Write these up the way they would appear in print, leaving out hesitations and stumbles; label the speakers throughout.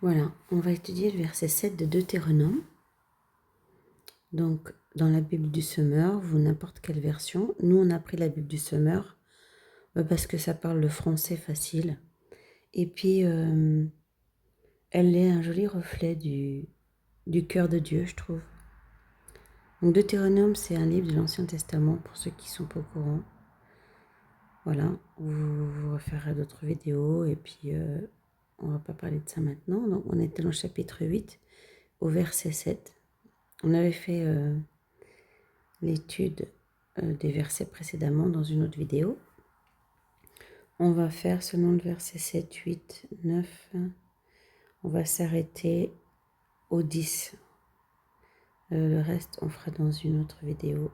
Speaker 1: Voilà, on va étudier le verset 7 de Deutéronome. Donc, dans la Bible du Semeur, ou n'importe quelle version. Nous, on a pris la Bible du Semeur parce que ça parle le français facile. Et puis, elle est un joli reflet du cœur de Dieu, je trouve. Donc, Deutéronome, c'est un livre de l'Ancien Testament, pour ceux qui ne sont pas au courant. Voilà, vous referez d'autres vidéos, et puis on ne va pas parler de ça maintenant. Donc, on était dans le chapitre 8, au verset 7. On avait fait l'étude des versets précédemment dans une autre vidéo. On va faire seulement le verset 7, 8, 9. On va s'arrêter au 10. Le reste, on fera dans une autre vidéo.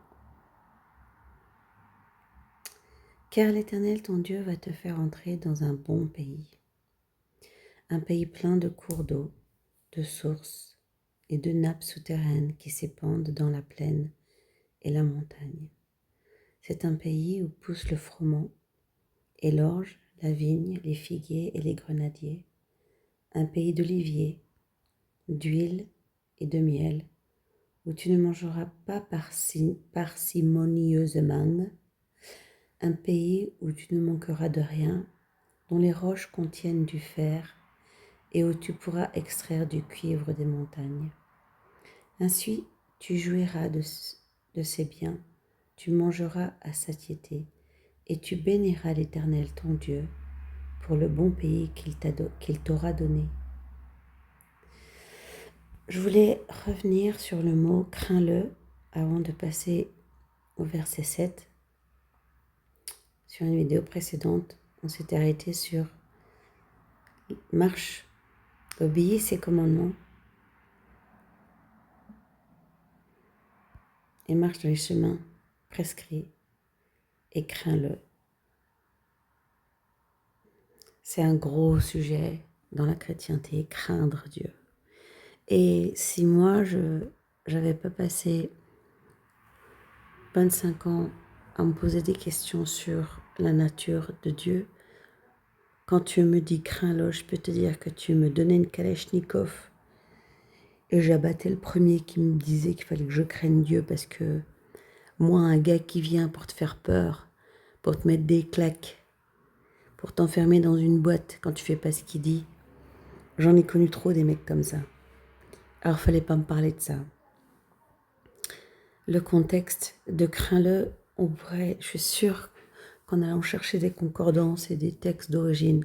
Speaker 1: Car l'Éternel, ton Dieu, va te faire entrer dans un bon pays. Un pays plein de cours d'eau, de sources et de nappes souterraines qui s'épandent dans la plaine et la montagne. C'est un pays où pousse le froment et l'orge, la vigne, les figuiers et les grenadiers. Un pays d'oliviers, d'huile et de miel, où tu ne mangeras pas parcimonieusement. Un pays où tu ne manqueras de rien, dont les roches contiennent du fer et où tu pourras extraire du cuivre des montagnes. Ainsi, tu jouiras de ces biens, tu mangeras à satiété, et tu béniras l'Éternel ton Dieu pour le bon pays qu'il t'aura donné. Je voulais revenir sur le mot « crains-le » avant de passer au verset 7. Sur une vidéo précédente, on s'est arrêté sur « marche, obéis ses commandements et marche dans les chemins prescrits et crains-le ». C'est un gros sujet dans la chrétienté, craindre Dieu. Et si moi, je n'avais pas passé 25 ans à me poser des questions sur la nature de Dieu, quand tu me dis crains-le, je peux te dire que tu me donnais une Kalachnikov et j'abattais le premier qui me disait qu'il fallait que je craigne Dieu, parce que moi, un gars qui vient pour te faire peur, pour te mettre des claques, pour t'enfermer dans une boîte quand tu fais pas ce qu'il dit, j'en ai connu trop des mecs comme ça. Alors fallait pas me parler de ça. Le contexte de crains-le, je suis sûre qu'en allant chercher des concordances et des textes d'origine,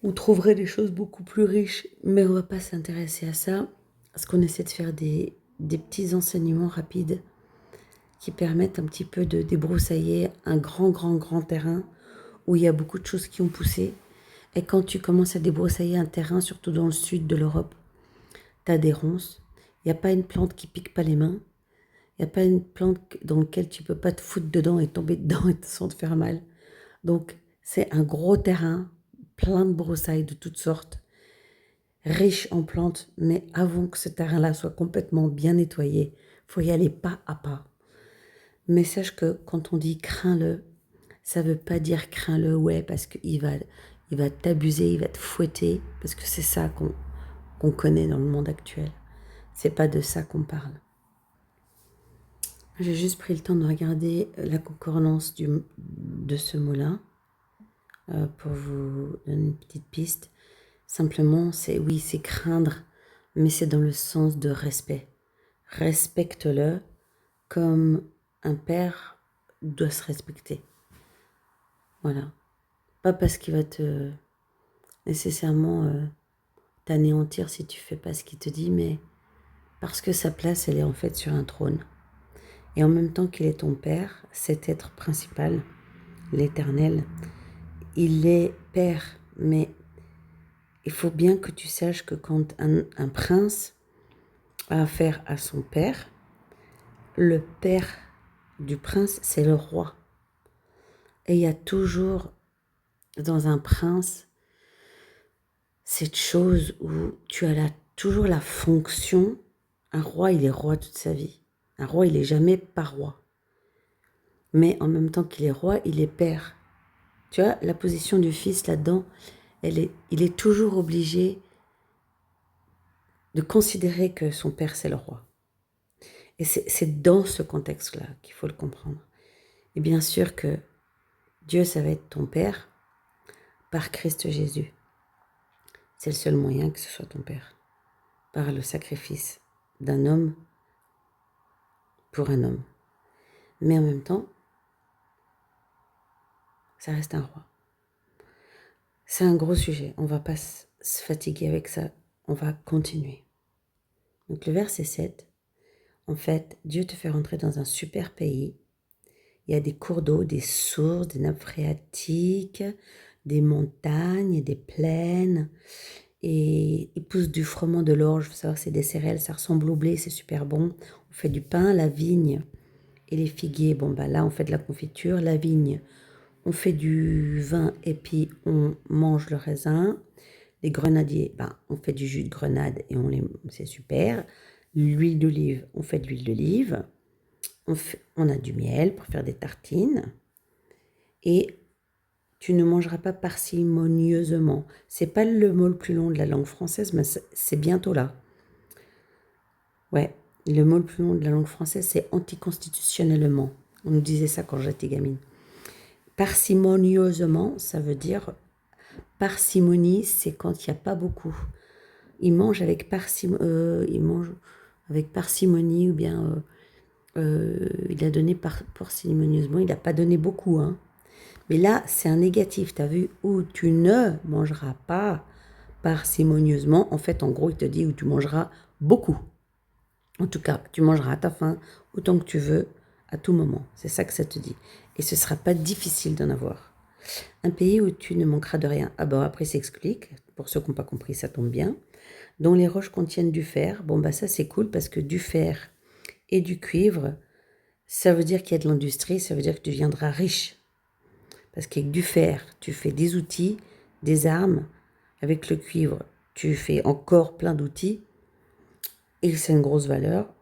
Speaker 1: on trouverait des choses beaucoup plus riches, mais on ne va pas s'intéresser à ça, parce qu'on essaie de faire des petits enseignements rapides qui permettent un petit peu de débroussailler un grand terrain où il y a beaucoup de choses qui ont poussé. Et quand tu commences à débroussailler un terrain, surtout dans le sud de l'Europe, tu as des ronces. Il n'y a pas une plante qui pique pas les mains. Il n'y a pas une plante dans laquelle tu ne peux pas te foutre dedans et tomber dedans et sans te faire mal. Donc, c'est un gros terrain, plein de broussailles de toutes sortes, riche en plantes, mais avant que ce terrain-là soit complètement bien nettoyé, il faut y aller pas à pas. Mais sache que quand on dit crains-le, ça ne veut pas dire crains-le, ouais, parce qu'il va t'abuser, il va te fouetter, parce que c'est ça qu'on connaît dans le monde actuel. C'est pas de ça qu'on parle. J'ai juste pris le temps de regarder la concordance de ce mot-là pour vous donner une petite piste. Simplement, c'est craindre, mais c'est dans le sens de respect. Respecte-le comme un père doit se respecter. Voilà. Pas parce qu'il va te nécessairement t'anéantir si tu fais pas ce qu'il te dit, mais parce que sa place, elle est en fait sur un trône. Et en même temps qu'il est ton père, cet être principal, l'Éternel, il est père, mais il faut bien que tu saches que quand un prince a affaire à son père, le père du prince, c'est le roi. Et il y a toujours dans un prince cette chose où tu as toujours la fonction. Un roi, il est roi toute sa vie. Un roi, il n'est jamais pas roi. Mais en même temps qu'il est roi, il est père. Tu vois, la position du fils là-dedans, il est toujours obligé de considérer que son père, c'est le roi. Et c'est dans ce contexte-là qu'il faut le comprendre. Et bien sûr que Dieu, ça va être ton père par Christ Jésus. C'est le seul moyen que ce soit ton père. Par le sacrifice d'un homme pour un homme. Mais en même temps, ça reste un roi. C'est un gros sujet. On ne va pas se fatiguer avec ça. On va continuer. Donc le verset 7, en fait, Dieu te fait rentrer dans un super pays. Il y a des cours d'eau, des sources, des nappes phréatiques, des montagnes, des plaines. Et il pousse du froment, de l'orge. Il faut savoir que c'est des céréales, ça ressemble au blé, c'est super bon. On fait du pain, la vigne et les figuiers. Bon, bah là, on fait de la confiture, la vigne. On fait du vin et puis on mange le raisin. Les grenadiers, ben, on fait du jus de grenade et c'est super. L'huile d'olive, on fait de l'huile d'olive. On a du miel pour faire des tartines. Et tu ne mangeras pas parcimonieusement. C'est pas le mot le plus long de la langue française, mais c'est bientôt là. Ouais, le mot le plus long de la langue française, c'est anticonstitutionnellement. On nous disait ça quand j'étais gamine. Parcimonieusement, ça veut dire parcimonie, c'est quand il n'y a pas beaucoup. Il mange avec parcimonie ou bien il a donné parcimonieusement. Il n'a pas donné beaucoup, hein. Mais là, c'est un négatif, tu as vu, où tu ne mangeras pas parcimonieusement. En fait, en gros, il te dit où tu mangeras beaucoup. En tout cas, tu mangeras à ta faim autant que tu veux, à tout moment. C'est ça que ça te dit. Et ce ne sera pas difficile d'en avoir. Un pays où tu ne manqueras de rien. Ah bon, après, ça explique. Pour ceux qui n'ont pas compris, ça tombe bien. Dont les roches contiennent du fer. Bon, bah ça, c'est cool parce que du fer et du cuivre, ça veut dire qu'il y a de l'industrie, ça veut dire que tu deviendras riche. Parce qu'avec du fer, tu fais des outils, des armes. Avec le cuivre, tu fais encore plein d'outils. Et c'est une grosse valeur.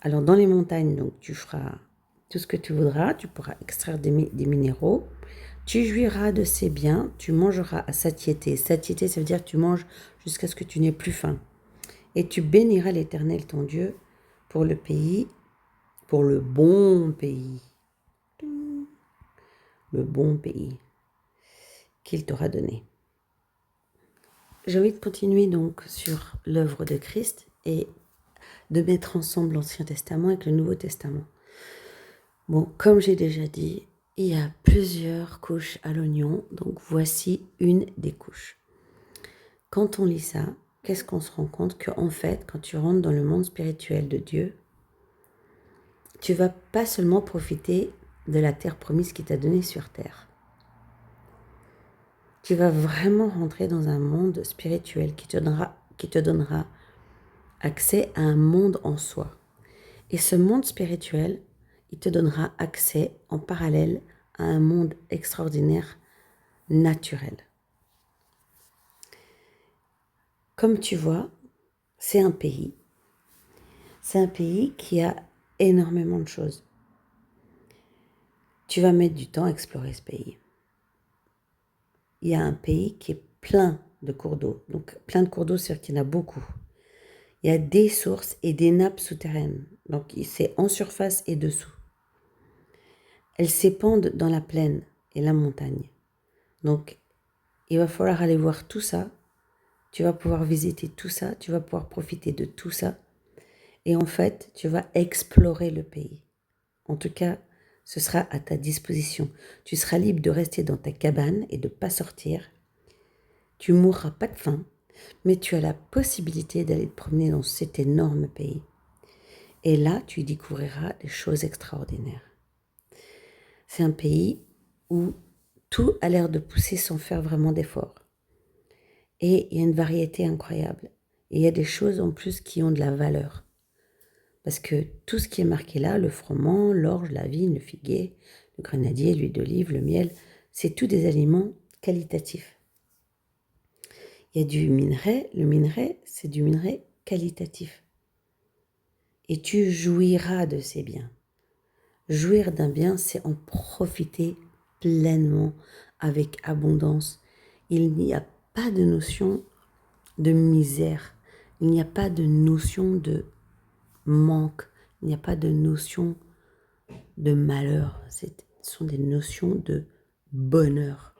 Speaker 1: Alors, dans les montagnes, donc, tu feras tout ce que tu voudras. Tu pourras extraire des minéraux. Tu jouiras de ces biens. Tu mangeras à satiété. Satiété, ça veut dire que tu manges jusqu'à ce que tu n'aies plus faim. Et tu béniras l'Éternel, ton Dieu, pour le pays, pour le bon pays. Le bon pays qu'il t'aura donné. J'ai envie de continuer donc sur l'œuvre de Christ et de mettre ensemble l'Ancien Testament avec le Nouveau Testament. Bon, comme j'ai déjà dit, il y a plusieurs couches à l'oignon, donc voici une des couches. Quand on lit ça, qu'est-ce qu'on se rend compte? Qu'en fait, quand tu rentres dans le monde spirituel de Dieu, tu vas pas seulement profiter de la terre promise qu'il t'a donnée sur terre. Tu vas vraiment rentrer dans un monde spirituel qui te donnera accès à un monde en soi. Et ce monde spirituel, il te donnera accès en parallèle à un monde extraordinaire, naturel. Comme tu vois, c'est un pays. C'est un pays qui a énormément de choses. Tu vas mettre du temps à explorer ce pays. Il y a un pays qui est plein de cours d'eau. Donc, plein de cours d'eau, c'est-à-dire qu'il y en a beaucoup. Il y a des sources et des nappes souterraines. Donc, c'est en surface et dessous. Elles s'épandent dans la plaine et la montagne. Donc, il va falloir aller voir tout ça. Tu vas pouvoir visiter tout ça. Tu vas pouvoir profiter de tout ça. Et en fait, tu vas explorer le pays. En tout cas, ce sera à ta disposition. Tu seras libre de rester dans ta cabane et de ne pas sortir. Tu mourras pas de faim, mais tu as la possibilité d'aller te promener dans cet énorme pays. Et là, tu y découvriras des choses extraordinaires. C'est un pays où tout a l'air de pousser sans faire vraiment d'efforts. Et il y a une variété incroyable. Et il y a des choses en plus qui ont de la valeur. Parce que tout ce qui est marqué là, le froment, l'orge, la vigne, le figuier, le grenadier, l'huile d'olive, le miel, c'est tous des aliments qualitatifs. Il y a du minerai, le minerai, c'est du minerai qualitatif. Et tu jouiras de ces biens. Jouir d'un bien, c'est en profiter pleinement, avec abondance. Il n'y a pas de notion de misère. Il n'y a pas de notion de manque, il n'y a pas de notion de malheur, ce sont des notions de bonheur.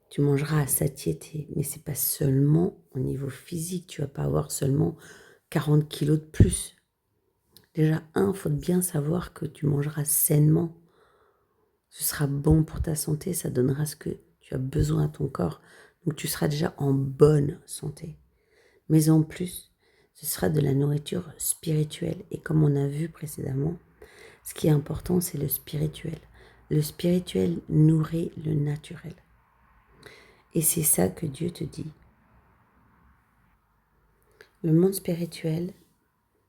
Speaker 1: Tu mangeras à satiété, mais c'est pas seulement au niveau physique, tu vas pas avoir seulement 40 kilos de plus. Déjà, faut bien savoir que tu mangeras sainement. Ce sera bon pour ta santé, ça donnera ce que tu as besoin à ton corps. Donc tu seras déjà en bonne santé. Mais en plus, ce sera de la nourriture spirituelle. Et comme on a vu précédemment, ce qui est important, c'est le spirituel. Le spirituel nourrit le naturel. Et c'est ça que Dieu te dit. Le monde spirituel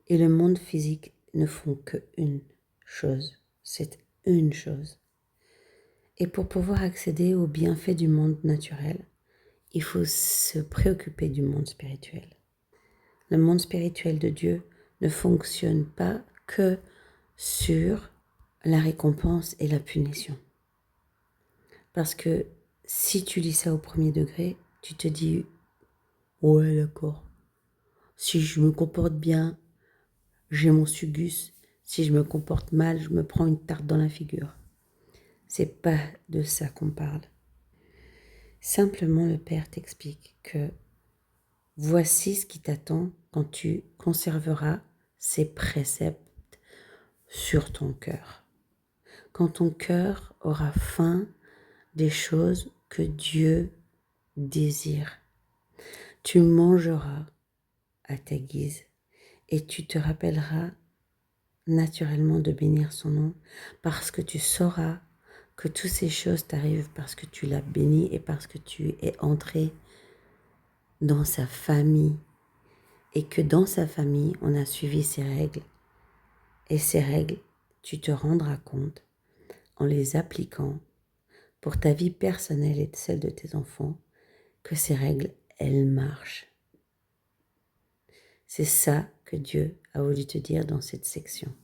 Speaker 1: et le monde physique ne font qu'une chose. C'est une chose. Et pour pouvoir accéder aux bienfaits du monde naturel, il faut se préoccuper du monde spirituel. Le monde spirituel de Dieu ne fonctionne pas que sur la récompense et la punition. Parce que si tu lis ça au premier degré, tu te dis « Ouais, d'accord. Si je me comporte bien, j'ai mon sugus. Si je me comporte mal, je me prends une tarte dans la figure. » C'est pas de ça qu'on parle. Simplement, le Père t'explique que voici ce qui t'attend quand tu conserveras ces préceptes sur ton cœur. Quand ton cœur aura faim des choses que Dieu désire, tu mangeras à ta guise et tu te rappelleras naturellement de bénir son nom parce que tu sauras que toutes ces choses t'arrivent parce que tu l'as béni et parce que tu es entré dans sa famille et que dans sa famille, on a suivi ses règles. Et ces règles, tu te rendras compte en les appliquant pour ta vie personnelle et celle de tes enfants que ces règles, elles marchent. C'est ça que Dieu a voulu te dire dans cette section.